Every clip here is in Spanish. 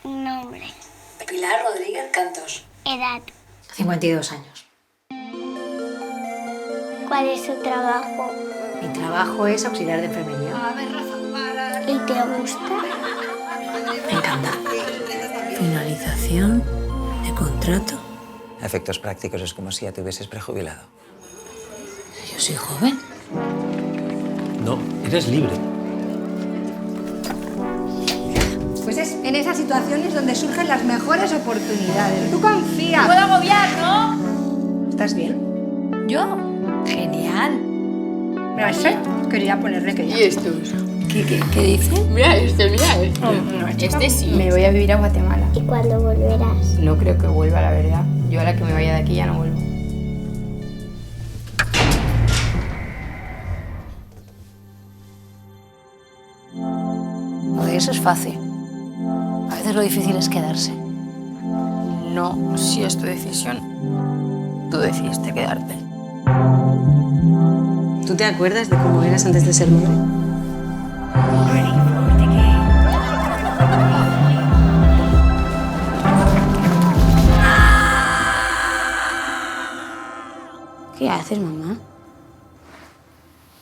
Nombre. Pilar Rodríguez Cantos. Edad. 52 años. ¿Cuál es su trabajo? Mi trabajo es auxiliar de enfermería. ¿Y te gusta? Me encanta. Finalización de contrato. A efectos prácticos es como si ya te hubieses prejubilado. Yo soy joven. No, eres libre. Pues es en esas situaciones donde surgen las mejores oportunidades. Tú confía. ¡Puedo agobiar, no! ¿Estás bien? ¿Yo? Genial. Mira, ese quería ponerle que ya. ¿Y estos? ¿Qué dice? Mira este, mira este. No, Este sí. Me voy a vivir a Guatemala. ¿Y cuándo volverás? No creo que vuelva, la verdad. Yo a la que me vaya de aquí ya no vuelvo. Lo de eso es fácil. A veces lo difícil es quedarse. No, si es tu decisión, tú decidiste quedarte. ¿Tú te acuerdas de cómo eras antes de ser madre? ¿Qué haces, mamá?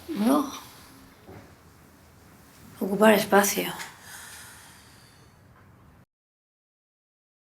No. Ocupar espacio.